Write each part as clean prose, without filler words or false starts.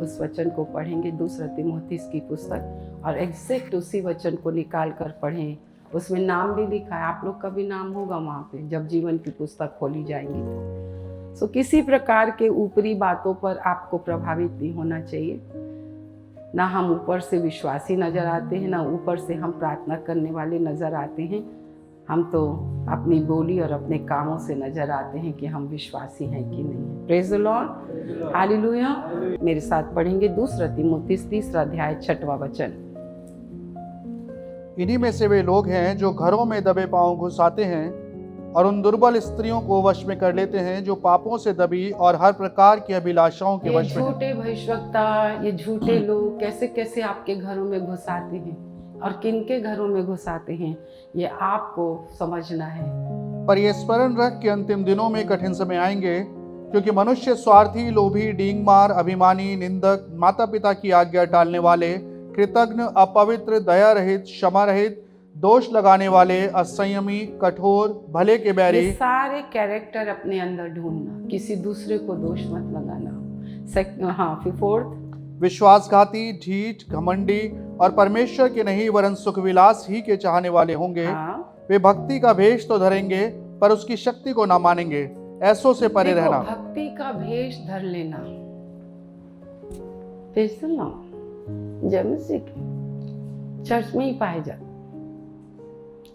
उस वचन को पढ़ेंगे, 2 तीमुथियुस की पुस्तक, और एग्जैक्ट उसी वचन को निकाल कर पढ़ें। उसमें नाम भी लिखा है, आप लोग का भी नाम होगा वहाँ पे जब जीवन की पुस्तक खोली जाएंगी तो। सो किसी प्रकार के ऊपरी बातों पर आपको प्रभावित नहीं होना चाहिए। ना हम ऊपर से विश्वासी नज़र आते हैं, ना ऊपर से हम प्रार्थना करने वाले नज़र आते हैं। हम तो अपनी बोली और अपने कामों से नज़र आते हैं कि हम विश्वासी हैं कि नहीं है। Praise the Lord, hallelujah. मेरे साथ पढ़ेंगे 2 तीमुथियुस 3 अध्याय 6वां वचन। इन्हीं में से वे लोग हैं जो घरों में दबे पांव घुसाते हैं और उन दुर्बल स्त्रियों को वश में कर लेते हैं जो पापों से दबी और हर प्रकार की अभिलाषाओं के वश में हैं। झूठे भविष्यवक्ता, ये झूठे लोग कैसे कैसे आपके घरों में घुसाते हैं और किनके घरों में घुसाते हैं, ये आपको समझना है। पर ये स्मरण रख कि अंतिम दिनों में कठिन समय आएंगे, क्योंकि मनुष्य स्वार्थी, लोभी, डींगमार, अभिमानी, निंदक, माता पिता की आज्ञा टालने वाले, कृतघ्न, अपवित्र, दया रहित, क्षमा रहित, दोष लगाने वाले, असंयमी, कठोर, भले के बैरी। ये सारे कैरेक्टर अपने अंदर ढूंढना, किसी दूसरे को दोष मत लगाना। 4th, विश्वासघाती, ढीठ, घमंडी और परमेश्वर के नहीं वरन सुखविलास ही के चाहने वाले होंगे। वे भक्ति का भेष तो धरेंगे पर उसकी शक्ति को ना मानेंगे। ऐसों से परे रहना। भक्ति का भेष धर लेना, जय मसीह की चर्च में ही पाए जाते।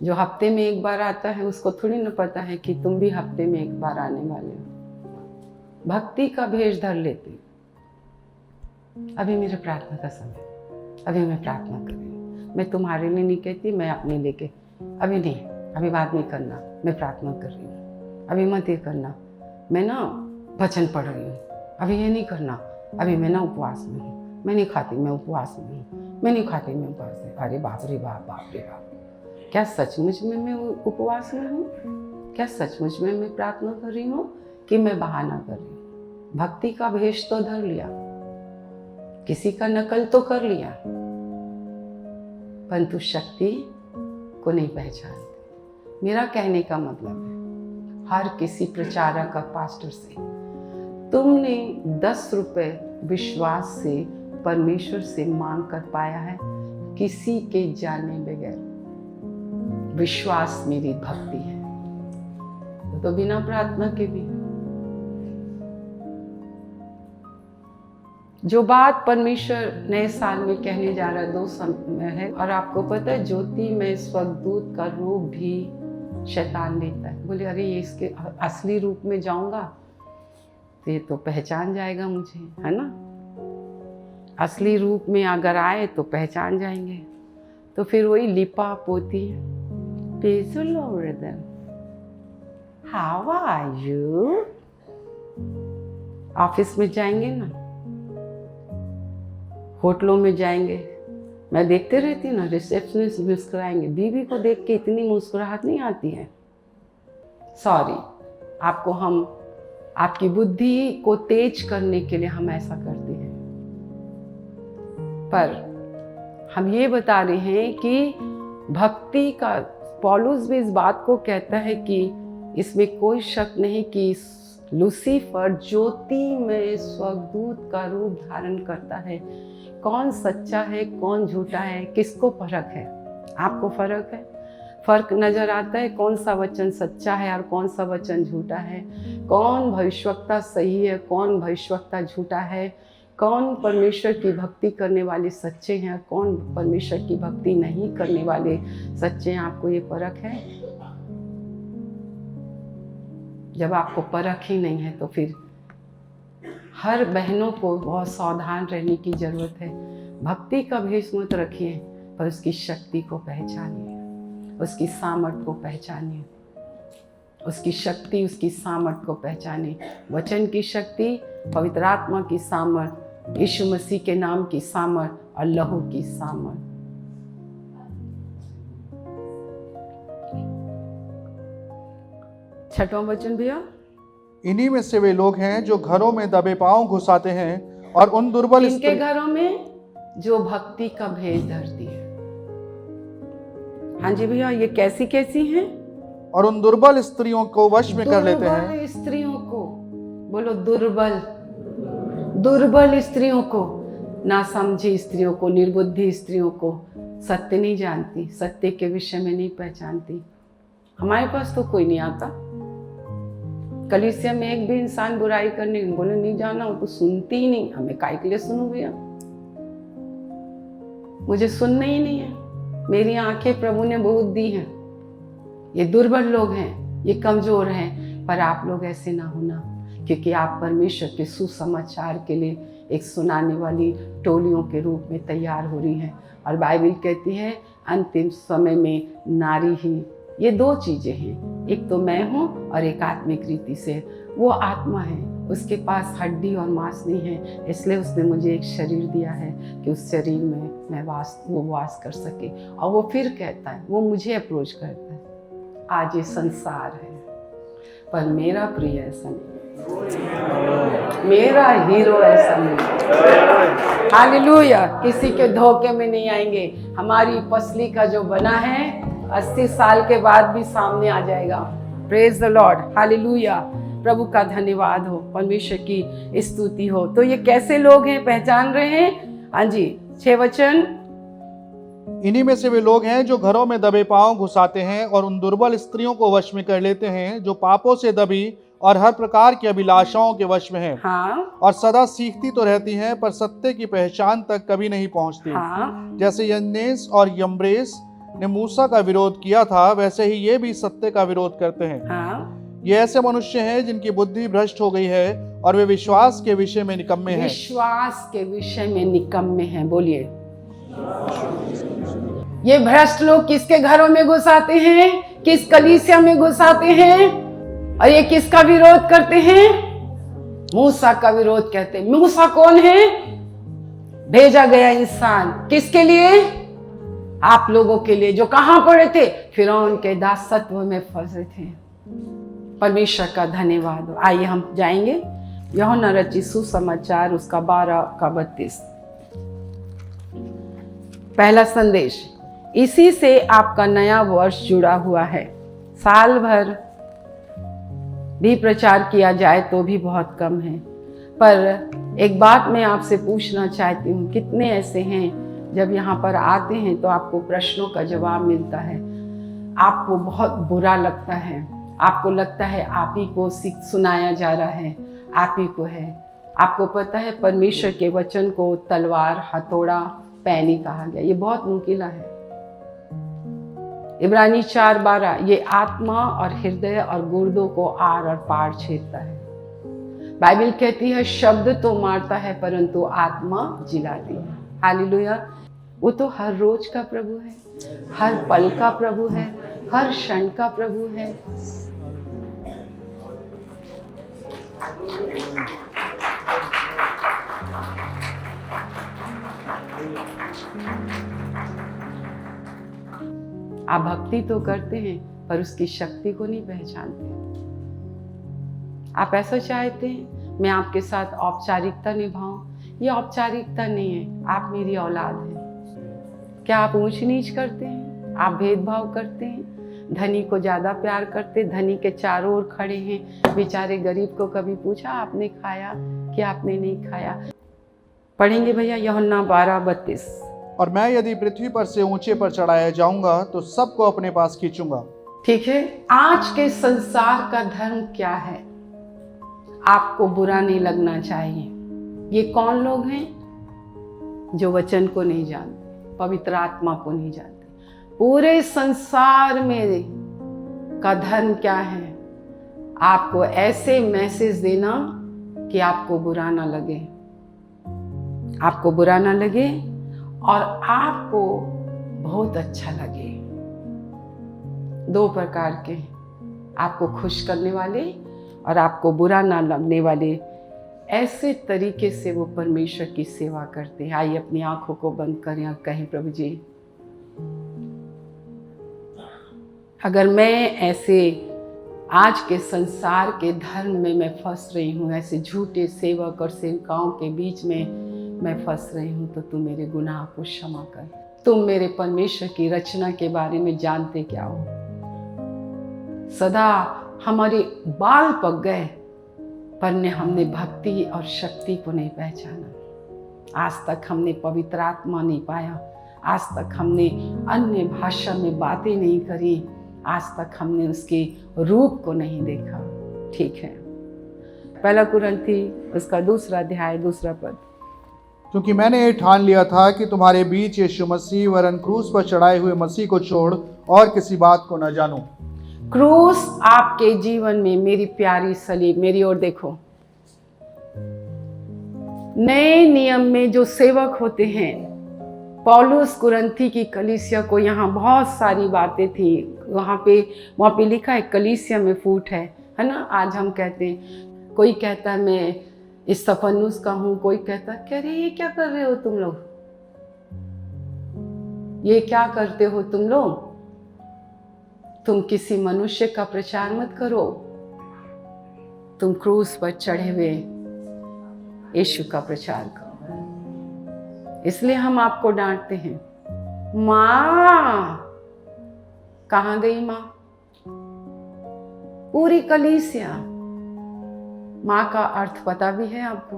जो हफ्ते में एक बार आता है उसको थोड़ी ना पता है कि तुम भी हफ्ते में एक बार आने वाले हो। भक्ति का भेष धर लेते। अभी मेरे प्रार्थना का समय, अभी मैं प्रार्थना कर रही हूँ। मैं तुम्हारे लिए नहीं कहती, मैं अपने लेके अभी नहीं, अभी बात नहीं करना, मैं प्रार्थना कर रही हूँ। अभी मत ये करना, मैं ना वचन पढ़ रही हूँ। अभी ये नहीं करना, अभी मैं ना उपवास में हूँ, मैं नहीं खाती, मैं उपवास में हूँ, मैं नहीं खाती, मैं उपवास में। अरे बाप रे बाप, बाप रे बाप, क्या सचमुच में मैं उपवास में हूँ? क्या सचमुच में मैं प्रार्थना कर रही हूँ कि मैं बहाना कर रही हूँ? भक्ति का भेष तो धर लिया, किसी का नकल तो कर लिया, परंतु शक्ति को नहीं पहचानते। मेरा कहने का मतलब है, हर किसी प्रचारक का पास्टर से तुमने 10 रुपए विश्वास से परमेश्वर से मांग कर पाया है, किसी के जाने बगैर। विश्वास मेरी भक्ति है, तो बिना प्रार्थना के भी। जो बात परमेश्वर नए साल में कहने जा रहा है 2 समय है, और आपको पता है ज्योति में स्वर्गदूत का रूप भी शैतान लेता है। बोले अरे ये इसके असली रूप में जाऊंगा तो ये तो पहचान जाएगा मुझे, है ना। असली रूप में अगर आए तो पहचान जाएंगे। तो फिर वही लिपा पोती, praise the lord, how are you. Office में जाएंगे ना, होटलों में जाएंगे, मैं देखते रहती हूँ ना, रिसेप्शनिस्ट मुस्कुराएंगे। बीवी को देख के इतनी मुस्कुराहट नहीं आती है। सॉरी, आपको हम आपकी बुद्धि को तेज करने के लिए हम ऐसा करते हैं, पर हम ये बता रहे हैं कि भक्ति का, पौलुस भी इस बात को कहता है कि इसमें कोई शक नहीं कि लूसीफर ज्योति में स्वर्गदूत का रूप धारण करता है। कौन सच्चा है, कौन झूठा है, किसको फर्क है? आपको फर्क है? फर्क नजर आता है कौन सा वचन सच्चा है और कौन सा वचन झूठा है, कौन भविष्यवक्ता सही है, कौन भविष्यवक्ता झूठा है, कौन परमेश्वर की भक्ति करने वाले सच्चे हैं, कौन परमेश्वर की भक्ति नहीं करने वाले सच्चे हैं। आपको ये परख है? जब आपको परख ही नहीं है तो फिर हर बहनों को बहुत सावधान रहने की जरूरत है। भक्ति का भेष मत रखिए, पर उसकी शक्ति को पहचानिए, उसकी सामर्थ को पहचानिए, उसकी शक्ति, उसकी सामर्थ को पहचानिए। वचन की शक्ति, पवित्र आत्मा की सामर्थ, यीशु मसीह के नाम की सामर्थ और लहू की सामर्थ। छठवां वचन भैया, इन्हीं में से वे लोग हैं जो घरों में दबे पांव घुसाते हैं और उन दुर्बल इनके घरों में जो भक्ति का भेष धरती है। हाँ जी भैया, ये कैसी कैसी हैं? और उन दुर्बल स्त्रियों को वश में कर लेते हैं। स्त्रियों को बोलो, दुर्बल स्त्रियों को ना समझी स्त्रियों को, निर्बुद्धि स्त्रियों को, सत्य नहीं जानती, सत्य के विषय में नहीं पहचानती। हमारे पास तो कोई नहीं आता। कलीसिया में एक भी इंसान बुराई करने बोले नहीं जाना, वो तो सुनती ही नहीं। हमें काहे के लिए सुनूं भैया, मुझे सुनना ही नहीं है। मेरी आंखें प्रभु ने बहुत दी हैं। ये दुर्बल लोग हैं, ये कमजोर हैं, पर आप लोग ऐसे ना होना, क्योंकि आप परमेश्वर के सुसमाचार के लिए एक सुनाने वाली टोलियों के रूप में तैयार हो रही हैं। और बाइबल कहती है अंतिम समय में नारी ही, ये दो चीजें हैं, एक तो मैं हूँ और एक आत्मिक रीति से। वो आत्मा है, उसके पास हड्डी और मांस नहीं है, इसलिए उसने मुझे एक शरीर दिया है कि उस शरीर में मैं वास कर सके। और वो फिर कहता है, वो मुझे अप्रोच करता है, आज ये संसार है पर मेरा प्रिय ऐसा नहीं, मेरा हीरो ऐसा नहीं। हालेलुया, किसी के धोखे में नहीं आएंगे। हमारी पसली का जो बना है 80 साल के बाद भी सामने आ जाएगा। Praise the Lord, hallelujah. प्रभु का धन्यवाद हो, परमेश्वर की स्तुति हो। तो ये कैसे लोग हैं, पहचान रहे हैं? हाँ जी, 6 वचन। इन्हीं में से वे लोग हैं जो घरों में दबे पांव घुसाते हैं और उन दुर्बल स्त्रियों को वश में कर लेते हैं जो पापों से दबी और हर प्रकार की अभिलाषाओं के वश में हैं। हाँ, और सदा सीखती तो रहती हैं पर सत्य की पहचान तक कभी नहीं पहुंचती। हाँ, जैसे यन्नेस और यम्ब्रेस ने मूसा का विरोध किया था, वैसे ही ये भी सत्य का विरोध करते हैं। हाँ। ये ऐसे मनुष्य हैं जिनकी बुद्धि भ्रष्ट हो गई है और वे विश्वास के विषय में निकम्मे हैं। विश्वास के विषय में निकम्मे हैं। बोलिए, ये भ्रष्ट लोग किसके घरों में घुस आते हैं, किस कलीसिया में घुस आते हैं, और ये किसका विरोध करते हैं? मूसा का विरोध करते हैं। मूसा कौन है? भेजा गया इंसान। किसके लिए? आप लोगों के लिए, जो कहां पड़े थे? फिरौन के दासत्व में फंसे थे। परमेश्वर का धन्यवाद हो। आइए हम जाएंगे यूहन्ना रचित सुसमाचार, उसका 12 का 32। पहला संदेश, इसी से आपका नया वर्ष जुड़ा हुआ है। साल भर भी प्रचार किया जाए तो भी बहुत कम है। पर एक बात मैं आपसे पूछना चाहती हूँ, कितने ऐसे हैं जब यहाँ पर आते हैं तो आपको प्रश्नों का जवाब मिलता है, आपको बहुत बुरा लगता है, आपको लगता है आप ही को सुनाया जा रहा है, आप ही को है। आपको पता है परमेश्वर के वचन को तलवार, हथौड़ा, पैनी कहा गया। ये बहुत नुकीला है। इब्रानी 4:12, ये आत्मा और हृदय और गुर्दों को आर और पार छेदता है। बाइबल कहती है शब्द तो मारता है परंतु आत्मा जिलाती है। हालेलुया। वो तो हर रोज का प्रभु है, हर पल का प्रभु है, हर क्षण का प्रभु है। आप भक्ति तो करते हैं पर उसकी शक्ति को नहीं पहचानते। आप ऐसा चाहते हैं मैं आपके साथ औपचारिकता निभाऊं, ये औपचारिकता नहीं है। आप मेरी औलाद हैं। क्या आप ऊंच नीच करते हैं? आप भेदभाव करते हैं? धनी को ज्यादा प्यार करते, धनी के चारों ओर खड़े हैं, बेचारे गरीब को कभी पूछा आपने खाया कि आपने नहीं खाया? पढ़ेंगे भैया यूहन्ना 12:32। और मैं यदि पृथ्वी पर से ऊंचे पर चढ़ाया जाऊंगा तो सबको अपने पास खींचूंगा। ठीक है, आज के संसार का धर्म क्या है? आपको बुरा नहीं लगना चाहिए। ये कौन लोग हैं? जो वचन को नहीं जानते, पवित्र आत्मा को नहीं जानते। पूरे संसार में का धर्म क्या है? आपको ऐसे मैसेज देना कि आपको बुरा ना लगे, आपको बुरा ना लगे और आपको बहुत अच्छा लगे। 2 प्रकार के, आपको खुश करने वाले और आपको बुरा ना लगने वाले। ऐसे तरीके से वो परमेश्वर की सेवा करते हैं। आइए अपनी आंखों को बंद करें और कहें, प्रभु जी अगर मैं ऐसे आज के संसार के धर्म में मैं फंस रही हूँ, ऐसे झूठे सेवक और सेवकाओं के बीच में मैं फंस रही हूँ, तो तू मेरे गुनाह को क्षमा कर। तुम मेरे परमेश्वर की रचना के बारे में जानते क्या हो? सदा हमारे बाल पक गए पर हमने भक्ति और शक्ति को नहीं पहचाना। आज तक हमने पवित्र आत्मा नहीं पाया, आज तक हमने अन्य भाषा में बातें नहीं करी, आज तक हमने उसके रूप को नहीं देखा। ठीक है, 1 कुरिन्थी उसका 2 अध्याय 2 पद। क्योंकि मैंने ये ठान लिया था कि तुम्हारे बीच यीशु मसीह वरन क्रूस पर चढ़ाए हुए मसीह को छोड़ और किसी बात को न जानूं। क्रूस आपके जीवन में, मेरी प्यारी सलीब, मेरी ओर देखो, नए नियम में जो सेवक होते हैं, पौलुस कुरिन्थी की कलीसिया को, यहाँ बहुत सारी बातें थी, वहाँ पे लिखा है कलीसिया में फूट है ना। आज हम कहते हैं, कोई कहता है मैं स्तिफनुस का हूँ, कोई कहता है कह रहे ये क्या कर रहे हो तुम लोग, ये क्या करते हो तुम लोग, तुम किसी मनुष्य का प्रचार मत करो, तुम क्रूस पर चढ़े हुए यीशु का प्रचार करो। इसलिए हम आपको डांटते हैं। माँ कहाँ गई? माँ, पूरी कलीसिया। माँ का अर्थ पता भी है आपको?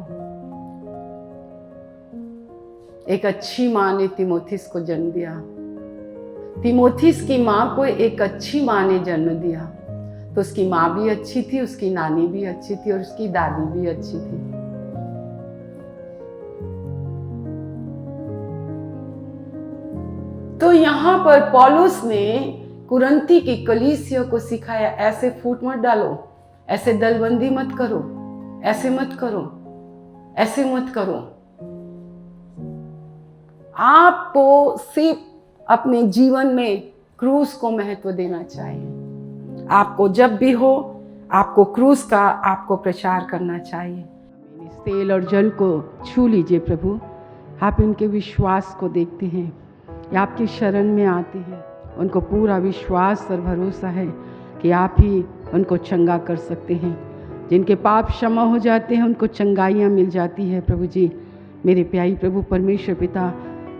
एक अच्छी माँ ने तीमुथियुस को जन्म दिया, तीमुथियुस की माँ को एक अच्छी माँ ने जन्म दिया, तो उसकी माँ भी अच्छी थी, उसकी नानी भी अच्छी थी और उसकी दादी भी अच्छी थी। तो यहाँ पर पौलुस ने कुरिन्थी की कलीसिया को सिखाया, ऐसे फूट मत डालो, ऐसे दलबंदी मत करो, ऐसे मत करो, ऐसे मत करो। आपको सिर्फ अपने जीवन में क्रूस को महत्व देना चाहिए। आपको जब भी हो, आपको क्रूस का आपको प्रचार करना चाहिए। इस तेल और जल को छू लीजिए प्रभु। आप इनके विश्वास को देखते हैं, ये आपकी शरण में आते हैं, उनको पूरा विश्वास और भरोसा है कि आप ही उनको चंगा कर सकते हैं। जिनके पाप क्षमा हो जाते हैं उनको चंगाइयाँ मिल जाती है। प्रभु जी, मेरे प्यारी प्रभु परमेश्वर पिता,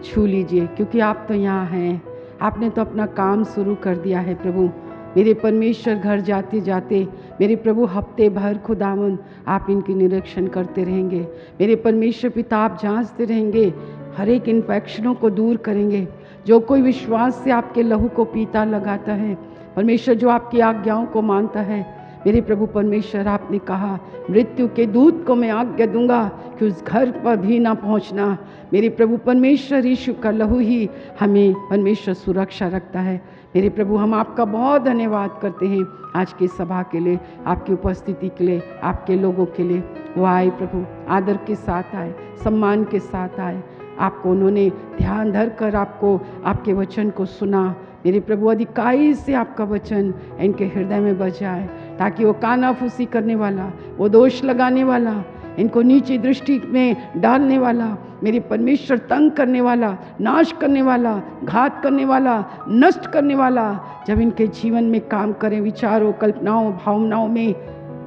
छू लीजिए, क्योंकि आप तो यहाँ हैं, आपने तो अपना काम शुरू कर दिया है। प्रभु मेरे परमेश्वर, घर जाते जाते मेरे प्रभु हफ्ते भर खुदावन आप इनकी निरीक्षण करते रहेंगे। मेरे परमेश्वर पिता, आप जांचते रहेंगे, हर एक इन्फेक्शनों को दूर करेंगे। जो कोई विश्वास से आपके लहू को पीता लगाता है परमेश्वर, जो आपकी आज्ञाओं को मानता है, मेरे प्रभु परमेश्वर, आपने कहा मृत्यु के दूत को मैं आज्ञा दूंगा कि उस घर पर भी ना पहुंचना। मेरे प्रभु परमेश्वर, यीशु का लहू ही हमें परमेश्वर सुरक्षा रखता है। मेरे प्रभु, हम आपका बहुत धन्यवाद करते हैं आज की सभा के लिए, आपकी उपस्थिति के लिए, आपके लोगों के लिए। वो आए प्रभु, आदर के साथ आए, सम्मान के साथ आए, आपको उन्होंने ध्यान धर कर आपको आपके वचन को सुना। मेरे प्रभु, अधिकाई से आपका वचन इनके हृदय में बच जाए, ताकि वो कानाफूसी करने वाला, वो दोष लगाने वाला, इनको नीची दृष्टि में डालने वाला, मेरे परमेश्वर तंग करने वाला, नाश करने वाला, घात करने वाला, नष्ट करने वाला, जब इनके जीवन में काम करें, विचारों, कल्पनाओं, भावनाओं में,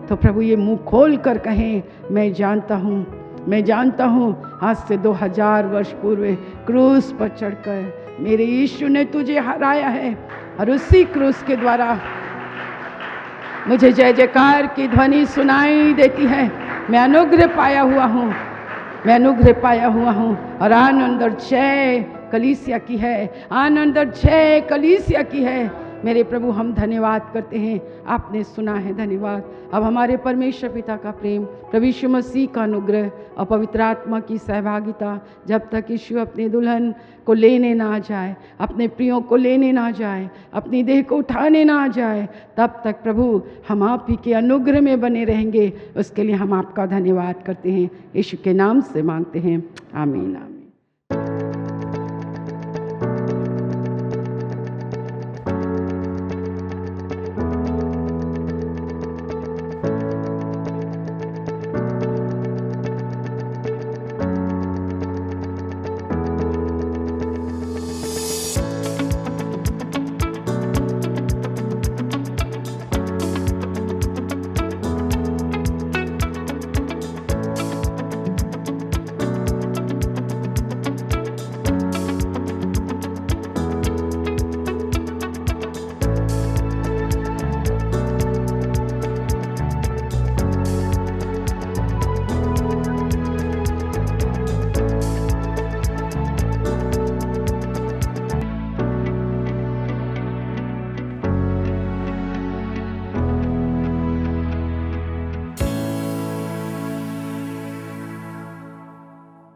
तो प्रभु ये मुंह खोल कर कहें, मैं जानता हूँ, मैं जानता हूँ, आज से 2000 वर्ष पूर्व क्रूस पर चढ़कर मेरे यीशु ने तुझे हराया है, और उसी क्रूस के द्वारा मुझे जय जयकार की ध्वनि सुनाई देती है। मैं अनुग्रह पाया हुआ हूँ, मैं अनुग्रह पाया हुआ हूँ, और आनंद और जय कलीसिया की है, आनंद और जय कलीसिया की है। मेरे प्रभु, हम धन्यवाद करते हैं, आपने सुना है, धन्यवाद। अब हमारे परमेश्वर पिता का प्रेम, प्रभु यीशु मसीह का अनुग्रह और पवित्र आत्मा की सहभागिता, जब तक यीशु अपने दुल्हन को लेने ना जाए, अपने प्रियों को लेने ना जाए, अपनी देह को उठाने ना जाए, तब तक प्रभु हम आप ही के अनुग्रह में बने रहेंगे। उसके लिए हम आपका धन्यवाद करते हैं, यीशु के नाम से मांगते हैं, आमीन।